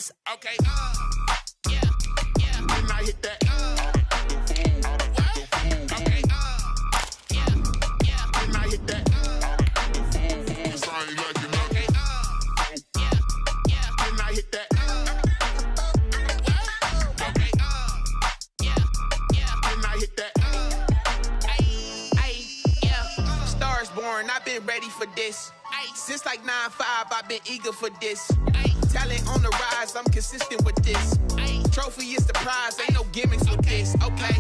this. Okay. Yeah. Then I hit that. Okay. Yeah. Then I hit that. I ain't like it. Okay. Yeah. Then I hit that. Okay. Yeah. Then I hit that. Yeah. Stars born. I've been ready for this. Since like 9-5, I've been eager for this. Talent on the rise, I'm consistent with this. Trophy is the prize, ain't no gimmicks with this. Okay,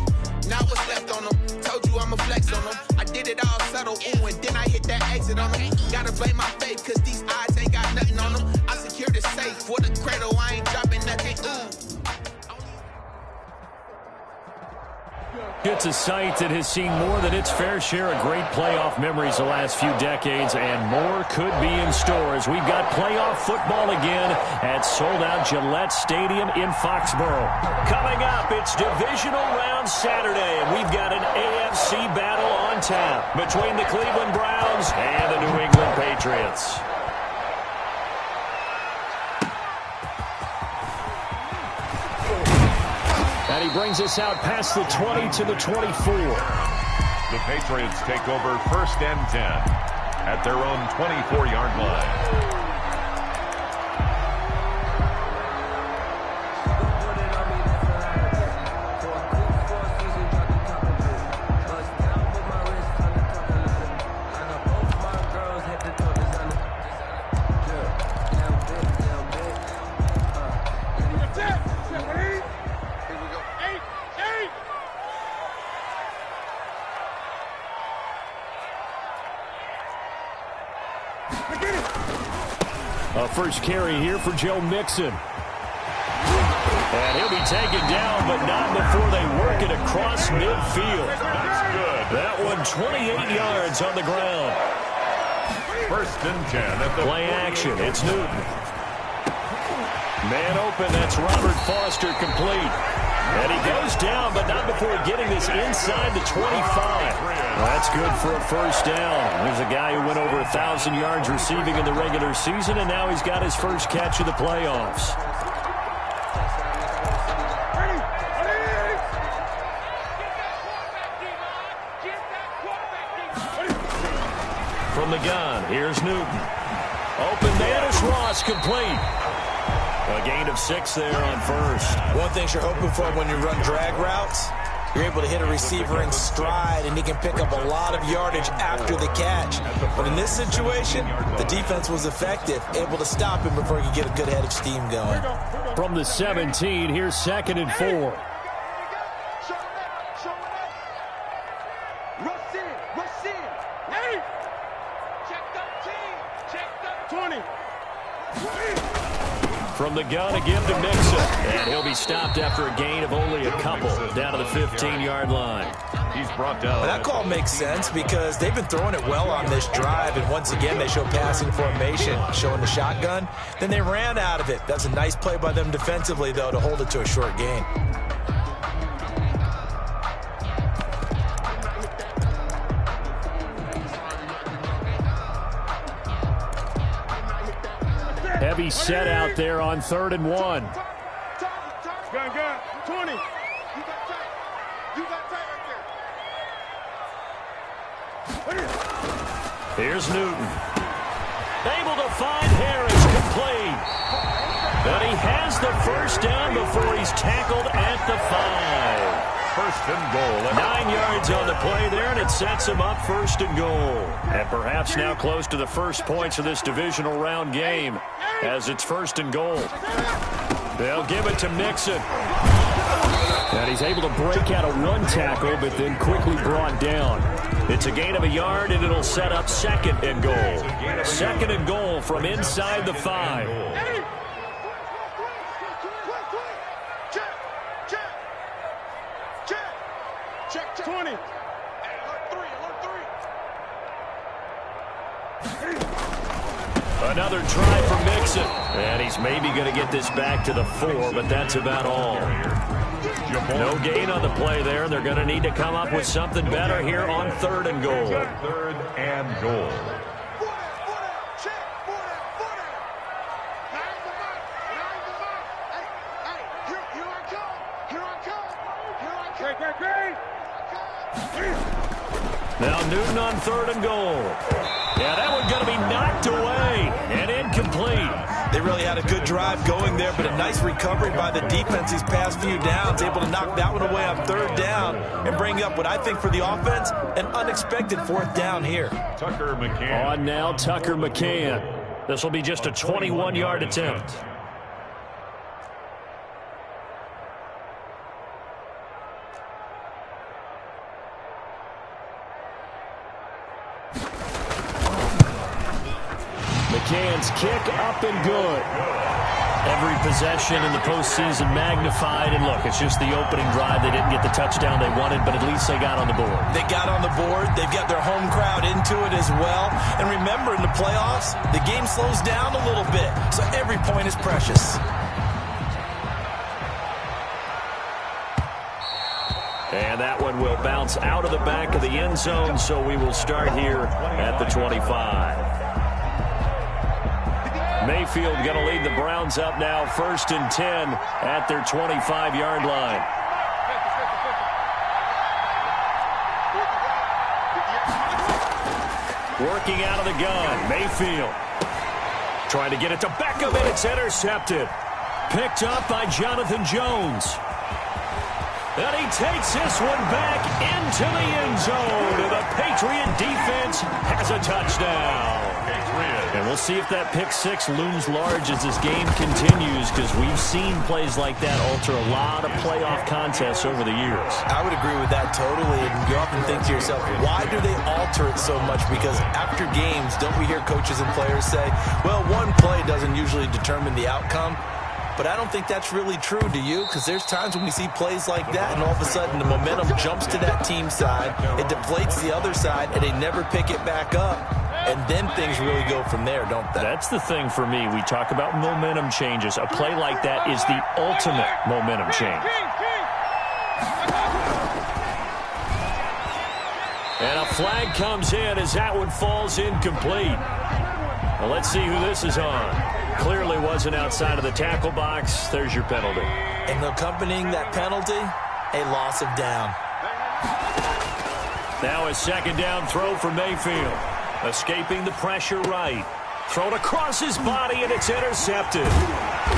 now what's left on them? Told you I'ma flex on them. I did it all subtle, ooh, and then I hit that exit on them. Gotta blame my faith, cause these odds ain't got nothing on them. I secured the safe for the cradle, I ain't dropping nothing, ooh. It's a site that has seen more than its fair share of great playoff memories the last few decades, and more could be in store as we've got playoff football again at sold-out Gillette Stadium in Foxborough. Coming up, it's Divisional Round Saturday, and we've got an AFC battle on tap between the Cleveland Browns and the New England Patriots. And he brings us out past the 20 to the 24. The Patriots take over 1st and 10 at their own 24-yard line. First carry here for Joe Mixon. And he'll be taken down, but not before they work it across midfield. That's good. That one 28 yards on the ground. 1st and 10 at the play action. It's Newton. Man open. That's Robert Foster complete. And he goes down, but not before getting this inside the 25. That's good for a first down. There's a guy who went over 1,000 yards receiving in the regular season, and now he's got his first catch of the playoffs. From the gun, here's Newton. Open man is Ross, complete. A gain of 6 there on first. One thing you're hoping for when you run drag routes, you're able to hit a receiver in stride, and he can pick up a lot of yardage after the catch. But in this situation, the defense was effective, able to stop him before he could get a good head of steam going. From the 17, here's 2nd and 4. From the gun again to Mixon. And he'll be stopped after a gain of only a couple down to the 15-yard line. He's brought down. Well, that call makes sense because they've been throwing it well on this drive, and once again they show passing formation, showing the shotgun. Then they ran out of it. That's a nice play by them defensively, though, to hold it to a short gain. Heavy set out there on 3rd and 1. Gun, 20. You got tight right there. Here's Newton. Able to find Harris, complete. But he has the first down before he's tackled at the 5. 1st and goal. 9 yards on the play there, and it sets him up 1st and goal. And perhaps now close to the first points of this divisional round game as it's 1st and goal. They'll give it to Mixon. And he's able to break out a run tackle, but then quickly brought down. It's a gain of a yard, and it'll set up 2nd and goal. 2nd and goal from inside the 5. Check 20. Another try for Mixon. And he's maybe going to get this back to the 4, but that's about all. No gain on the play there. They're going to need to come up with something better here on 3rd and goal. 3rd and goal. Now Newton on 3rd and goal. Yeah, that one's going to be knocked away and incomplete. They really had a good drive going there, but a nice recovery by the defense these past few downs, able to knock that one away on 3rd down and bring up what I think for the offense, an unexpected 4th down here. Tucker McCann. On now, Tucker McCann. This will be just a 21-yard attempt. McCann's kick up and good. Every possession in the postseason magnified. And look, it's just the opening drive. They didn't get the touchdown they wanted, but at least they got on the board. They got on the board. They've got their home crowd into it as well. And remember, in the playoffs, the game slows down a little bit. So every point is precious. And that one will bounce out of the back of the end zone, so we will start here at the 25. Mayfield going to lead the Browns up now, 1st and 10 at their 25-yard line. Working out of the gun, Mayfield. Trying to get it to Beckham, and it's intercepted. Picked up by Jonathan Jones. And he takes this one back into the end zone. And the Patriot defense has a touchdown. And we'll see if that pick six looms large as this game continues, because we've seen plays like that alter a lot of playoff contests over the years. I would agree with that totally. And you often think to yourself, why do they alter it so much? Because after games, don't we hear coaches and players say, well, one play doesn't usually determine the outcome. But I don't think that's really true, do you? Because there's times when we see plays like that, and all of a sudden the momentum jumps to that team side. It deflates the other side, and they never pick it back up. And then things really go from there, don't they? That's the thing for me. We talk about momentum changes. A play like that is the ultimate momentum change. And a flag comes in as that one falls incomplete. Well, let's see who this is on. Clearly wasn't outside of the tackle box. There's your penalty. And accompanying that penalty, a loss of down. Now a 2nd down throw for Mayfield. Escaping the pressure right. Thrown across his body, and it's intercepted.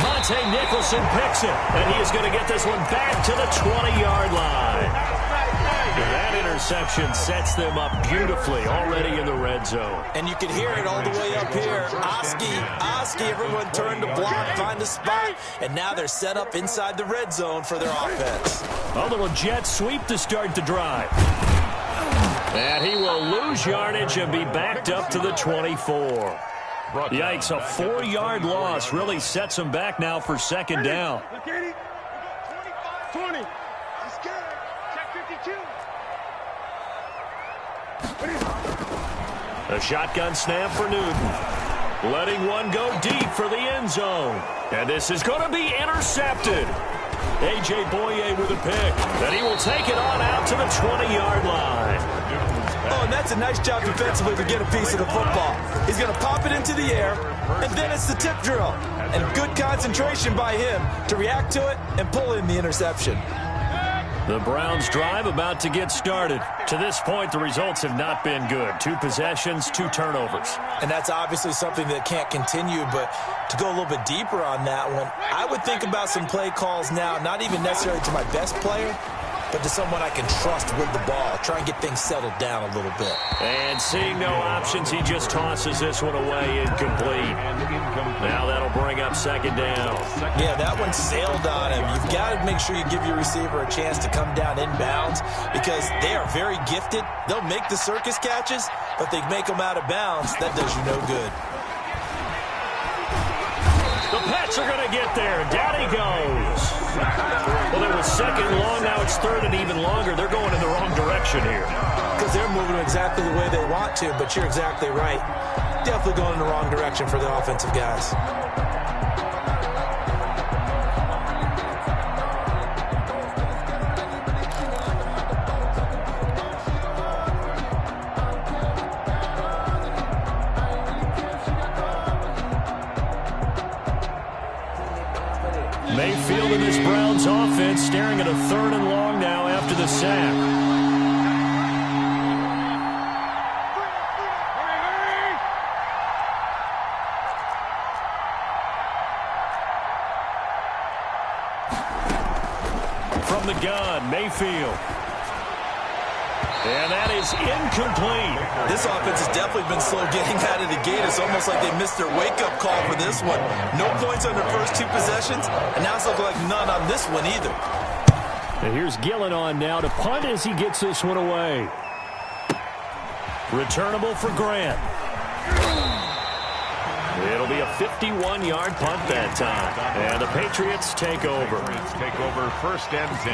Monte Nicholson picks it, and he is going to get this one back to the 20-yard line. That interception sets them up beautifully already in the red zone. And you can hear it all the way up here. Oski, everyone turned to block, find a spot, and now they're set up inside the red zone for their offense. A little jet sweep to start the drive. And he will lose yardage and be backed up to the 24. Yikes, a 4-yard loss really sets him back now for 2nd down. 20. Check 52. A shotgun snap for Newton. Letting one go deep for the end zone. And this is going to be intercepted. A.J. Boye with a pick. And he will take it on out to the 20-yard line. Oh, and that's a nice job defensively to get a piece of the football. He's going to pop it into the air, and then it's the tip drill. And good concentration by him to react to it and pull in the interception. The Browns drive about to get started. To this point, the results have not been good. 2 possessions, 2 turnovers. And that's obviously something that can't continue, but to go a little bit deeper on that one, I would think about some play calls now, not even necessarily to my best player, but to someone I can trust with the ball. Try and get things settled down a little bit. And seeing no options, he just tosses this one away incomplete. Now that'll bring up 2nd down. Yeah, that one sailed on him. You've got to make sure you give your receiver a chance to come down inbounds because they are very gifted. They'll make the circus catches, but they make them out of bounds. That does you no good. The Pats are going to get there. Down he goes. Well, it was 2nd long. Now it's 3rd and even longer. They're going in the wrong direction here. Because they're moving exactly the way they want to, but you're exactly right. Definitely going in the wrong direction for the offensive guys. Mayfield and this Browns offense staring at a 3rd and long now after the sack. From the gun, Mayfield. And that is incomplete. This offense has definitely been slow getting out of the gate. It's almost like they missed their wake-up call for this one. No points on their first 2 possessions, and now it's looking like none on this one either. And here's Gillen on now to punt as he gets this one away. Returnable for Grant. It'll be a 51-yard punt that time. And the Patriots take over. Patriots take over 1st and 10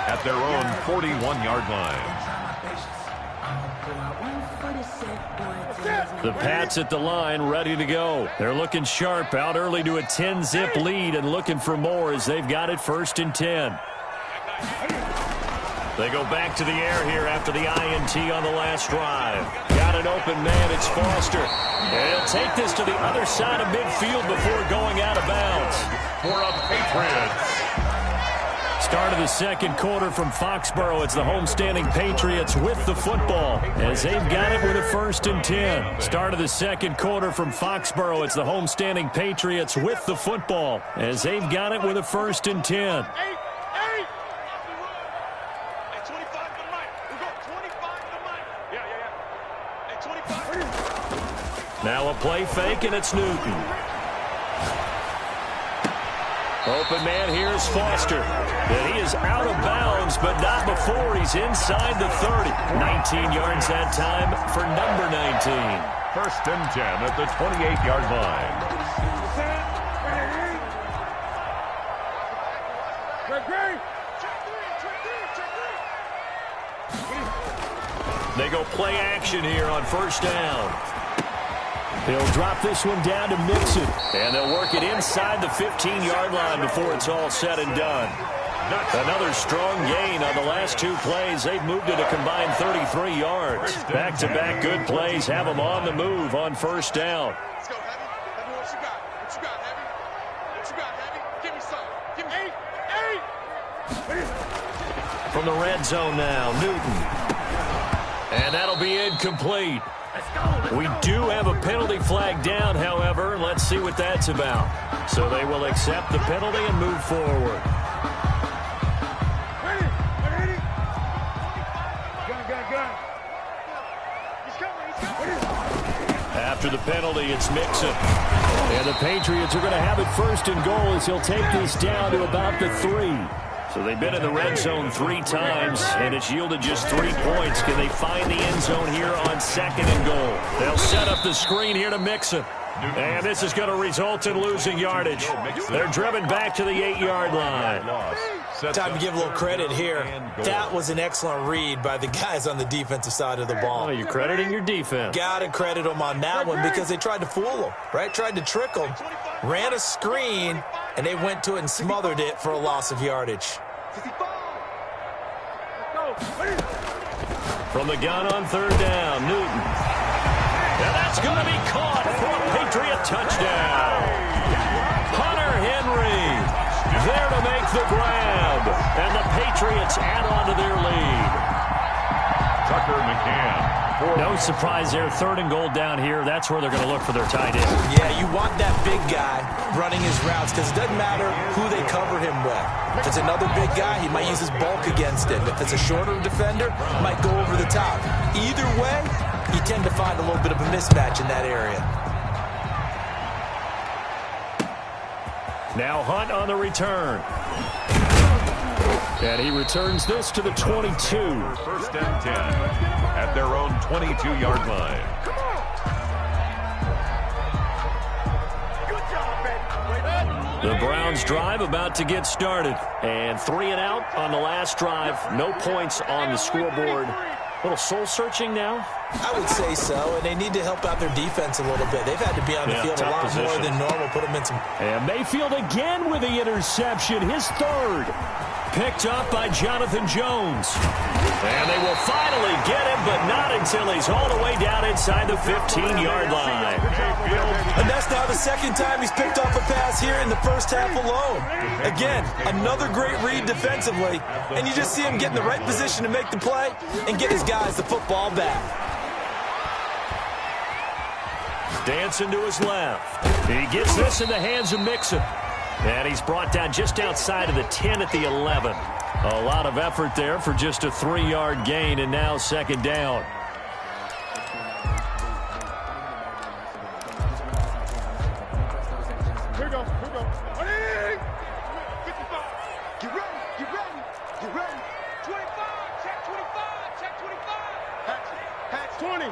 at their own 41-yard line. The Pats at the line, ready to go. They're looking sharp, out early to a 10-zip lead and looking for more as they've got it 1st and 10. They go back to the air here after the INT on the last drive. Got an open man, it's Foster. And he'll take this to the other side of midfield before going out of bounds. For a Patriots. Start of the 2nd quarter from Foxborough. It's the homestanding Patriots with the football as they've got it with a 1st and 10. Start of the 2nd quarter from Foxborough. It's the homestanding Patriots with the football as they've got it with a 1st and 10. Now a play fake, and it's Newton. Open man here is Foster. And he is out of bounds, but not before he's inside the 30. 19 yards that time for number 19. 1st and 10 at the 28-yard line. They go play action here on 1st down. They'll drop this one down to Mixon. And they'll work it inside the 15-yard line before it's all said and done. Another strong gain on the last 2 plays. They've moved it a combined 33 yards. Back-to-back good plays have them on the move on 1st down. Let's go, Heavy. Heavy, what you got? What you got, Heavy? What you got, Heavy? Give me some. Give me 8. From the red zone now, Newton. And that'll be incomplete. We do have a penalty flag down, however. Let's see what that's about. So they will accept the penalty and move forward. After the penalty, it's Mixon. And the Patriots are going to have it 1st and goal as he'll take this down to about the 3. So they've been in the red zone 3 times, and it's yielded just 3 points. Can they find the end zone here on 2nd and goal? They'll set up the screen here to Mixon. And this is going to result in losing yardage. They're driven back to the 8-yard line. Time to give a little credit here. That was an excellent read by the guys on the defensive side of the ball. Oh, you're crediting your defense. Got to credit them on that one because they tried to fool them, right? Tried to trick them. Ran a screen, and they went to it and smothered it for a loss of yardage. From the gun on 3rd down, Newton. And that's going to be caught for a Patriot touchdown. Hunter Henry there to make the grab. And the Patriots add on to their lead. Tucker McCann. No surprise there. 3rd and goal down here. That's where they're going to look for their tight end. Yeah, you want that big guy running his routes because it doesn't matter who they cover him with. If it's another big guy, he might use his bulk against him. If it's a shorter defender, he might go over the top. Either way, you tend to find a little bit of a mismatch in that area. Now Hunt on the return. And he returns this to the 22. 1st and 10 at their own 22-yard line. The Browns drive about to get started. And 3 and out on the last drive. No points on the scoreboard. A little soul-searching now? I would say so, and they need to help out their defense a little bit. They've had to be on the field a lot more than normal. Put them in some... And Mayfield again with the interception, his 3rd. picked up by Jonathan Jones. And they will finally get him, but not until he's all the way down inside the 15-yard line. And that's now the second time he's picked off a pass here in the first half alone. Again, another great read defensively, and you just see him get in the right position to make the play and get his guys the football back. Dancing to his left. He gets this in the hands of Mixon. And he's brought down just outside of the 10 at the 11. A lot of effort there for just a 3-yard gain, and now second down. Here we go. Ready? 55. Get ready. 25. Check 25. Hatch 20.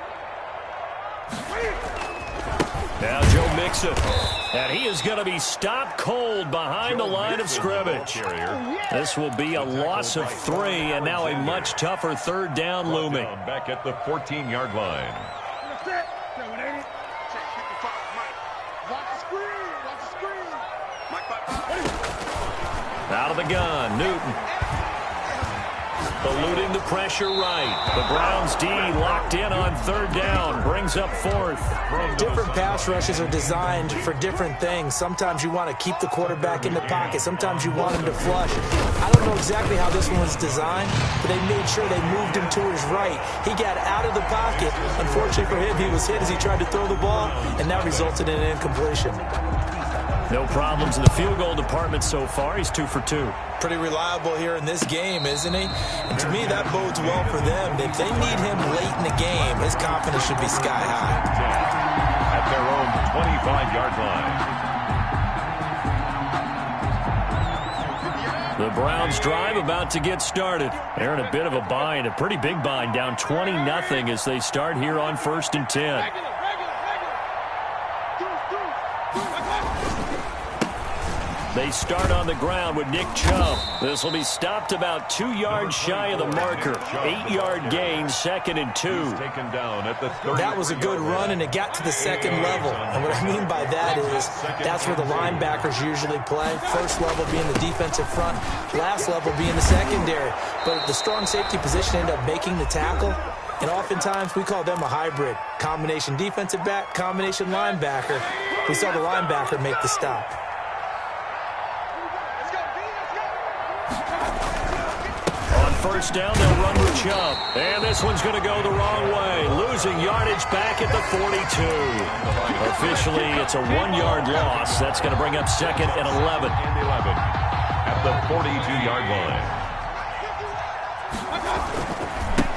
Now Joe Mixon. And he is going to be stopped cold behind the line of scrimmage. This will be a loss of 3, and now a much tougher third down looming. Back at the 14-yard line. Out of the gun, Newton. Eluding the pressure right. The Browns D locked in on third down. Brings up fourth. Different pass rushes are designed for different things. Sometimes you want to keep the quarterback in the pocket. Sometimes you want him to flush. I don't know exactly how this one was designed, but they made sure they moved him to his right. He got out of the pocket. Unfortunately for him, he was hit as he tried to throw the ball, and that resulted in an incompletion. No problems in the field goal department so far. He's 2 for 2. Pretty reliable here in this game, isn't he? And to me, that bodes well for them. If they need him late in the game, his confidence should be sky high. At their own 25-yard line. The Browns drive about to get started. They're in a bit of a bind, a pretty big bind, down 20-0 as they start here on 1st and 10. They start on the ground with Nick Chubb. This will be stopped about 2 yards shy of the marker. 8-yard gain, 2nd and 2. Taken down at the 30. That was a good run, and it got to the second level. And what I mean by that is that's where the linebackers usually play. First level being the defensive front, last level being the secondary. But the strong safety position ended up making the tackle. And oftentimes we call them a hybrid. Combination defensive back, combination linebacker. We saw the linebacker make the stop. First down, they'll run with Chubb. And this one's going to go the wrong way. Losing yardage back at the 42. Officially, it's a 1-yard loss. That's going to bring up 2nd and 11. At the 42-yard line.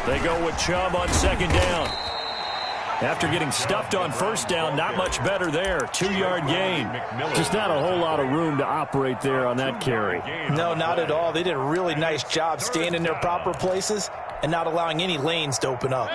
They go with Chubb on 2nd down. After getting stuffed on first down, not much better there. 2-yard gain. Just not a whole lot of room to operate there on that carry. No, not at all. They did a really nice job staying in their proper places and not allowing any lanes to open up.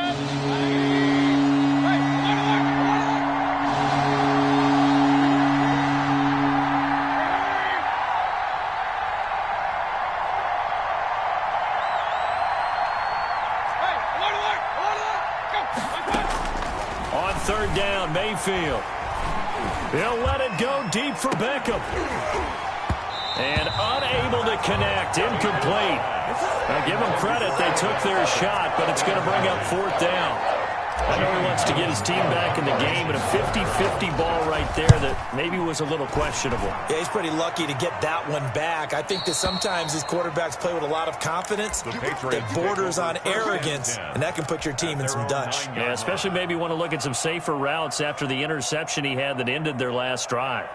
Third down, Mayfield. He'll let it go deep for Beckham. And unable to connect, incomplete. Now give them credit, they took their shot, but it's going to bring up 4th down. I know he wants to get his team back in the game, but a 50-50 ball right there that maybe was a little questionable. Yeah, he's pretty lucky to get that one back. I think that sometimes these quarterbacks play with a lot of confidence that borders on arrogance, and that can put your team in some Dutch. Yeah, especially maybe want to look at some safer routes after the interception he had that ended their last drive.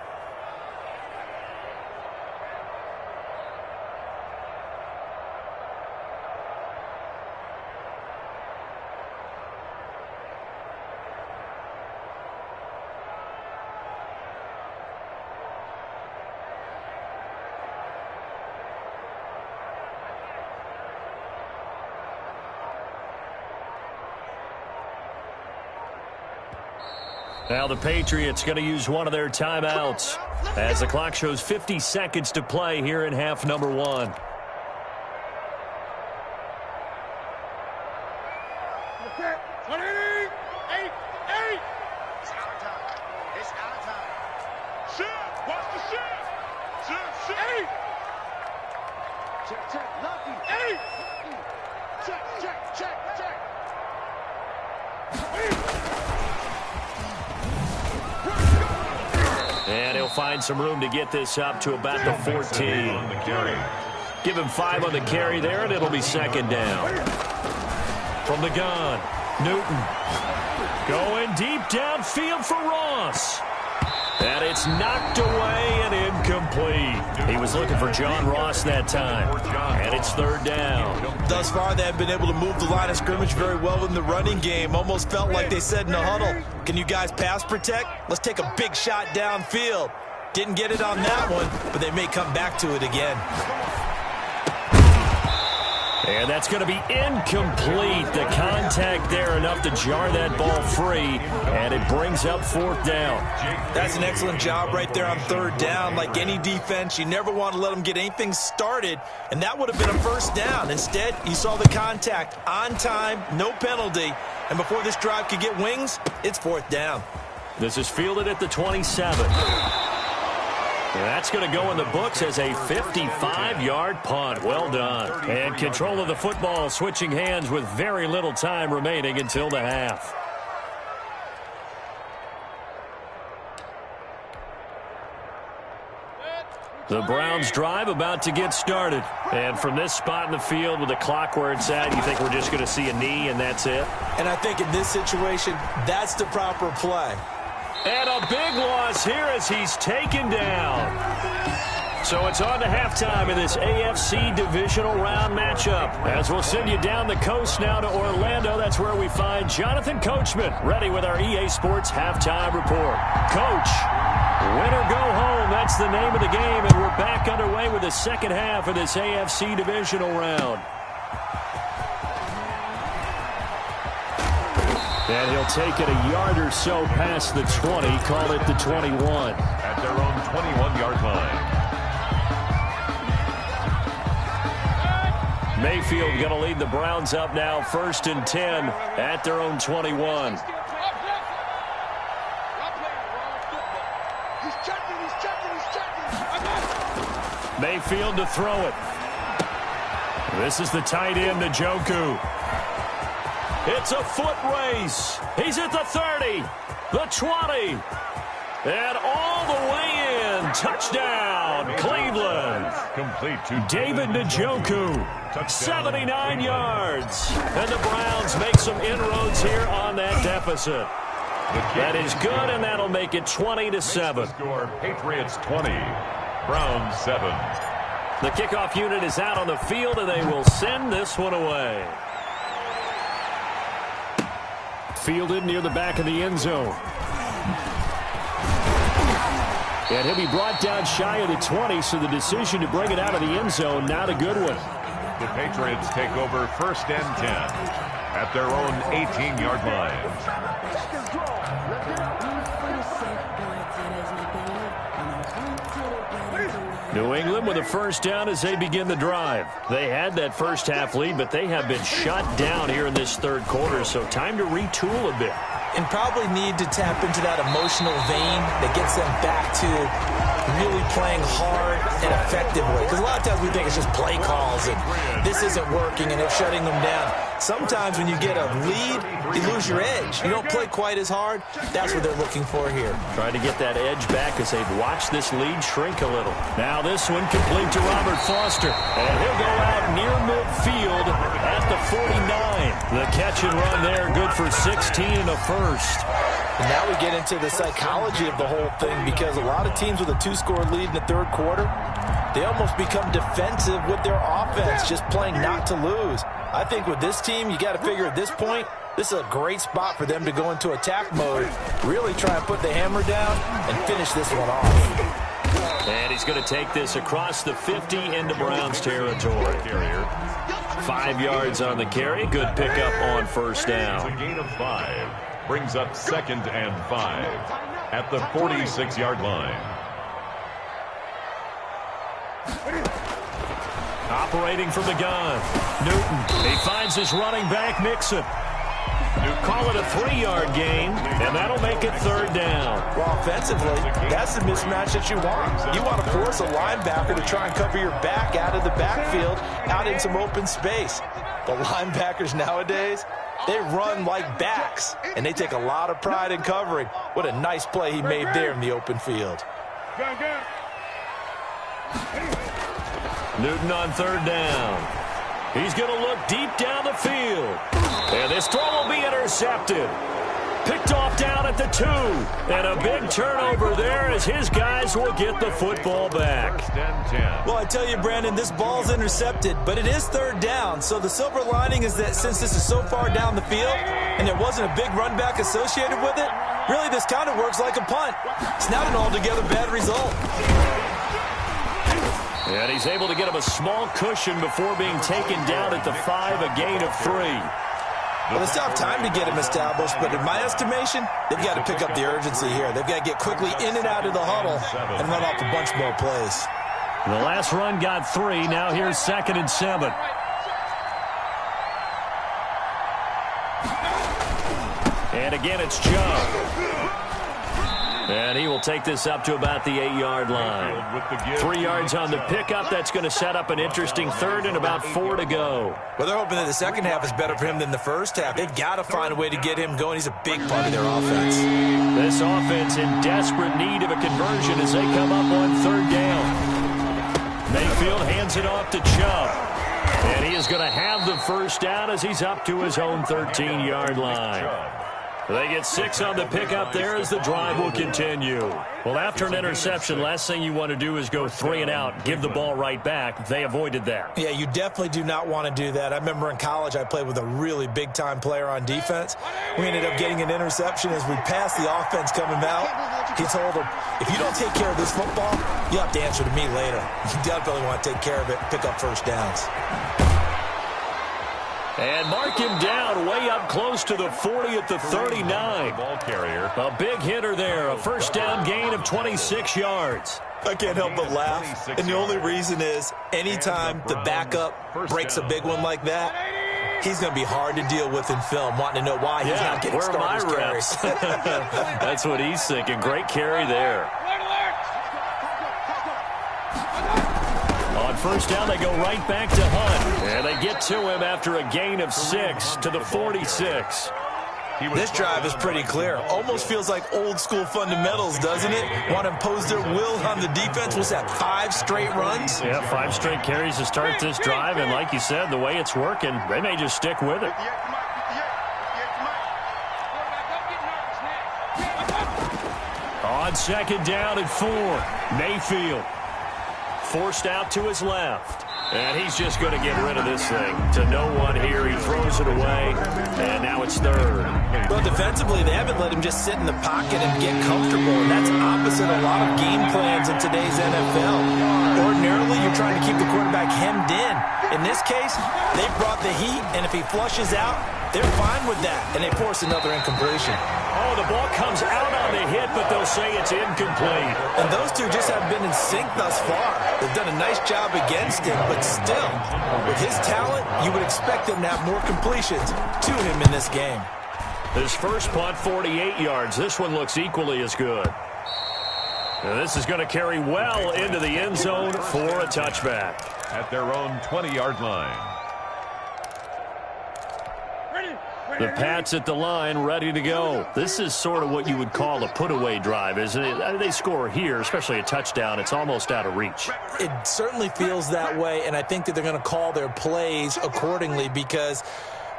Now the Patriots going to use one of their timeouts as the clock shows 50 seconds to play here in half number 1. Check. Lucky. Hey! Check. And he'll find some room to get this up to about the 14. On the carry. Give him 5 on the carry there, and it'll be second down. From the gun, Newton. Going deep downfield for Ross. And it's knocked away and incomplete. He was looking for John Ross that time. And it's third down. Thus far, they have been able to move the line of scrimmage very well in the running game. Almost felt like they said in the huddle, can you guys pass protect? Let's take a big shot downfield. Didn't get it on that one, but they may come back to it again. And that's going to be incomplete. The contact there enough to jar that ball free, and it brings up fourth down. That's an excellent job right there on third down. Like any defense, you never want to let them get anything started, and that would have been a first down. Instead, you saw the contact on time, no penalty, and before this drive could get wings, it's fourth down. This is fielded at the 27. That's going to go in the books as a 55-yard punt. Well done. And control of the football switching hands with very little time remaining until the half. The Browns drive about to get started. And from this spot in the field with the clock where it's at, you think we're just going to see a knee and that's it? And I think in this situation, that's the proper play. And a big loss here as he's taken down. So it's on to halftime in this AFC divisional round matchup. As we'll send you down the coast now to Orlando, that's where we find Jonathan Coachman, ready with our EA Sports halftime report. Coach, win or go home, that's the name of the game, and we're back underway with the second half of this AFC divisional round. And he'll take it a yard or so past the 20, call it the 21. At their own 21-yard line. Mayfield going to lead the Browns up now, 1st and 10 at their own 21. Mayfield to throw it. This is the tight end, Njoku. It's a foot race. He's at the 30, the 20, and all the way in. Touchdown, Cleveland. Complete to David Njoku, 79 yards. And the Browns make some inroads here on that deficit. That is good, and that'll make it 20-7. Score, Patriots 20, Browns 7. The kickoff unit is out on the field, and they will send this one away. Fielded near the back of the end zone. And he'll be brought down shy of the 20, so the decision to bring it out of the end zone, not a good one. The Patriots take over 1st and 10 at their own 18-yard line. New England with a first down as they begin the drive. They had that first half lead, but they have been shut down here in this third quarter, so time to retool a bit. And probably need to tap into that emotional vein that gets them back to really playing hard and effectively. Because a lot of times we think it's just play calls and this isn't working and it's shutting them down. Sometimes when you get a lead, you lose your edge. You don't play quite as hard. That's what they're looking for here. Trying to get that edge back as they've watched this lead shrink a little. Now this one complete to Robert Foster. And he'll go out near midfield at the 49. The catch and run there, good for 16 and a first. And now we get into the psychology of the whole thing, because a lot of teams with a 2-score lead in the third quarter, they almost become defensive with their offense, just playing not to lose. I think with this team, you got to figure at this point, this is a great spot for them to go into attack mode, really try and put the hammer down and finish this one off. And he's going to take this across the 50 into Browns territory. 5 yards on the carry. Good pickup on first down. It's a gain of 5. Brings up 2nd and 5 at the 46-yard line. Operating from the gun, Newton. He finds his running back, Mixon. Call it a 3-yard gain, and that'll make it 3rd down. Well, offensively, that's the mismatch that you want. You want to force a linebacker to try and cover your back out of the backfield, out in some open space. The linebackers nowadays, they run like backs, and they take a lot of pride in covering. What a nice play he made there in the open field. Newton on 3rd down. He's going to look deep down the field. And this throw will be intercepted. Picked off down at the 2. And a big turnover there as his guys will get the football back. Well, I tell you, Brandon, this ball's intercepted, but it is 3rd down. So the silver lining is that since this is so far down the field and there wasn't a big run back associated with it, really this kind of works like a punt. It's not an altogether bad result. And he's able to get him a small cushion before being taken down at the 5, a gain of 3. Well, they still have time to get him established, but in my estimation, they've got to pick up the urgency here. They've got to get quickly in and out of the huddle and run off a bunch more plays. The last run got 3. Now here's 2nd and 7. And again, it's Chubb. And he will take this up to about the 8-yard line. 3 yards on the pickup. That's going to set up an interesting 3rd and about 4 to go. Well, they're hoping that the second half is better for him than the first half. They've got to find a way to get him going. He's a big part of their offense. This offense in desperate need of a conversion as they come up on 3rd down. Mayfield hands it off to Chubb. And he is going to have the first down as he's up to his own 13-yard line. They get 6 on the pickup there as the drive will continue. Well, after an interception, last thing you want to do is go 3 and out, give the ball right back. They avoided that. Yeah, you definitely do not want to do that. I remember in college I played with a really big-time player on defense. We ended up getting an interception as we passed the offense coming out. He told him, if you don't take care of this football, you'll have to answer to me later. You definitely want to take care of it and pick up first downs. And mark him down way up close to the 40 at the 39. Ball carrier. A big hitter there. A first down gain of 26 yards. I can't help but laugh. And the only reason is anytime the backup breaks a big one like that, he's going to be hard to deal with in film, wanting to know why he's not getting starters carries. That's what he's thinking. Great carry there. On first down, they go right back to Hunt. And they get to him after a gain of 6 to the 46. This drive is pretty clear. Almost feels like old school fundamentals, doesn't it? Want to impose their will on the defense. Was that 5 straight runs? Yeah, 5 straight carries to start this drive. And like you said, the way it's working, they may just stick with it. On second down and 4, Mayfield forced out to his left. And he's just going to get rid of this thing. To no one here. He throws it away. And now it's 3rd. Well, defensively, they haven't let him just sit in the pocket and get comfortable. And that's opposite a lot of game plans in today's NFL. Ordinarily, you're trying to keep the quarterback hemmed in. In this case, they brought the heat. And if he flushes out, they're fine with that. And they force another incompletion. Oh, the ball comes out on the hit, but they'll say it's incomplete. And those two just haven't been in sync thus far. They've done a nice job against him, but still, with his talent, you would expect them to have more completions to him in this game. His first punt, 48 yards. This one looks equally as good. And this is going to carry well into the end zone for a touchback. At their own 20-yard line. The Pats at the line, ready to go. This is sort of what you would call a put-away drive, isn't it? They score here, especially a touchdown. It's almost out of reach. It certainly feels that way, and I think that they're going to call their plays accordingly because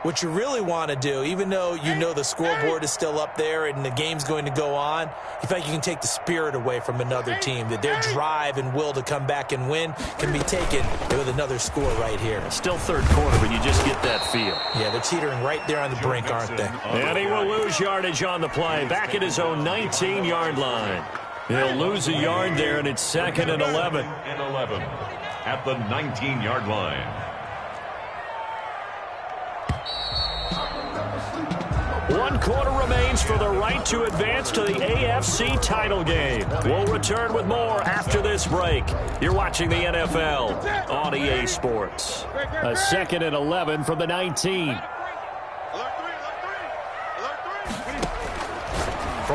what you really want to do, even though you know the scoreboard is still up there and the game's going to go on, you think you can take the spirit away from another team, that their drive and will to come back and win can be taken with another score right here. Still 3rd quarter, but you just get that feel. Yeah, they're teetering right there on the brink, aren't they? And he will lose yardage on the play, back at his own 19-yard line. He'll lose a yard there, and it's 2nd and 11. And 11 at the 19-yard line. 1 quarter remains for the right to advance to the AFC title game. We'll return with more after this break. You're watching the NFL on EA Sports. A 2nd and 11 from the 19.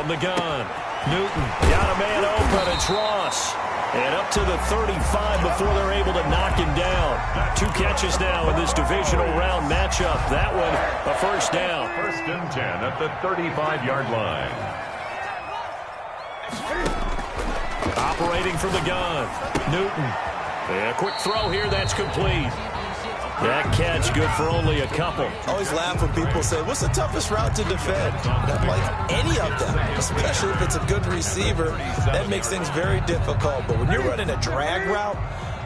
From the gun, Newton got a man open. It's Ross. And up to the 35 before they're able to knock him down. 2 catches now in this divisional round matchup. That one, a first down. 1st and 10 at the 35-yard line. Operating from the gun, Newton. And a quick throw here, that's complete. That catch good for only a couple. I always laugh when people say, what's the toughest route to defend? And I'm like, any of them, especially if it's a good receiver. That makes things very difficult. But when you're running a drag route,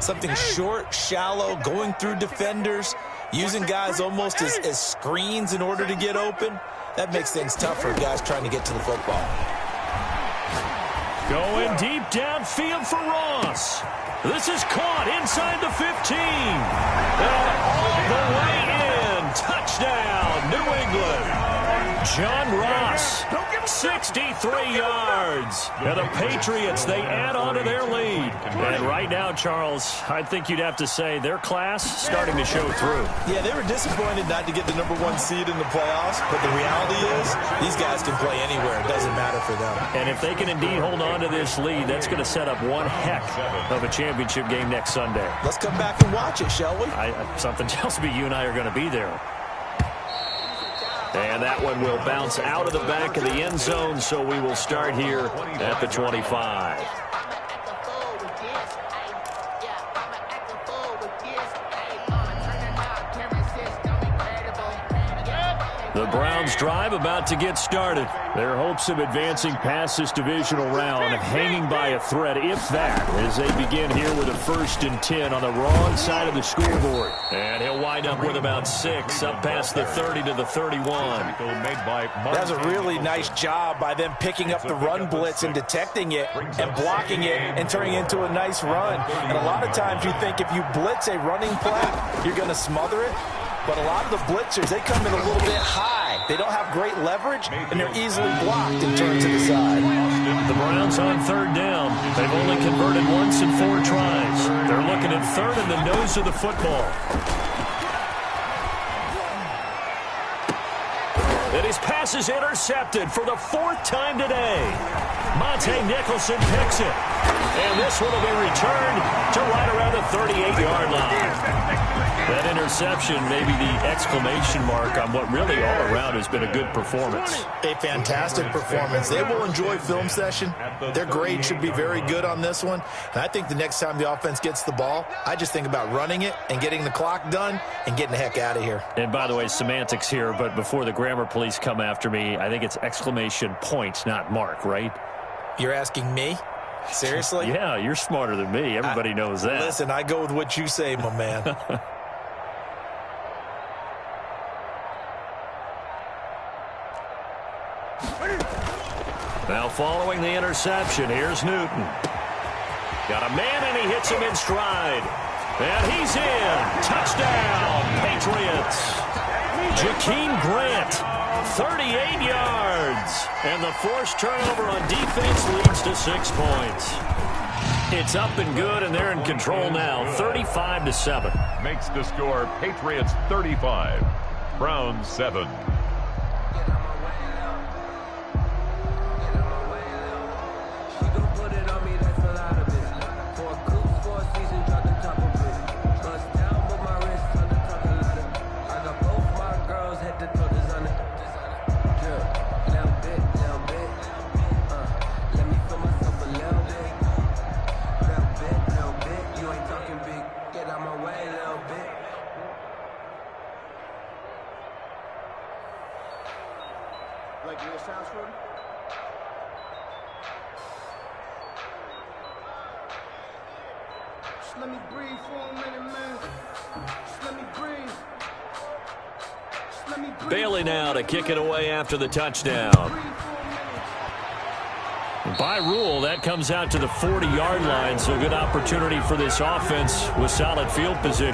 something short, shallow, going through defenders, using guys almost as screens in order to get open, that makes things tough for guys trying to get to the football. Going deep downfield for Ross. This is caught inside the 15. And all the way in. Touchdown, New England. John Ross, 63 yards. And the Patriots, they add on to their lead. And right now, Charles, I think you'd have to say their class starting to show through. Yeah, they were disappointed not to get the #1 seed in the playoffs. But the reality is these guys can play anywhere. It doesn't matter for them. And if they can indeed hold on to this lead, that's going to set up one heck of a championship game next Sunday. Let's come back and watch it, shall we? Something tells me you and I are going to be there. And that one will bounce out of the back of the end zone, so we will start here at the 25. The Browns drive about to get started. Their hopes of advancing past this divisional round hanging by a thread, if that, as they begin here with a 1st and 10 on the wrong side of the scoreboard. And he'll wind up with about 6 up past the 30 to the 31. That was a really nice job by them picking up the run blitz and detecting it and blocking it and turning it into a nice run. And a lot of times you think if you blitz a running play, you're going to smother it. But a lot of the blitzers, they come in a little bit high. They don't have great leverage, and they're easily blocked and turned to the side. The Browns on 3rd down. They've only converted once in 4 tries. They're looking at 3rd in the nose of the football. And his pass is intercepted for the 4th time today. Monte Nicholson picks it. And this one will be returned to right around the 38-yard line. That interception may be the exclamation mark on what really all around has been a good performance. A fantastic performance. They will enjoy film session. Their grade should be very good on this one. And I think the next time the offense gets the ball, I just think about running it and getting the clock done and getting the heck out of here. And by the way, semantics here, but before the grammar police come after me, I think it's exclamation point, not mark, right? You're asking me? Seriously? Yeah, you're smarter than me. Everybody knows that. Listen, I go with what you say, my man. Now following the interception, here's Newton. Got a man, and he hits him in stride. And he's in. Touchdown, Patriots. Jakeem Grant, 38 yards. And the forced turnover on defense leads to 6 points. It's up and good, and they're in control now, 35-7. Makes the score Patriots 35, Browns 7. Let me breathe for a minute, man. Just let me breathe. Just let me breathe. Bailey now to kick it away after the touchdown. By rule, that comes out to the 40-yard line, so good opportunity for this offense with solid field position.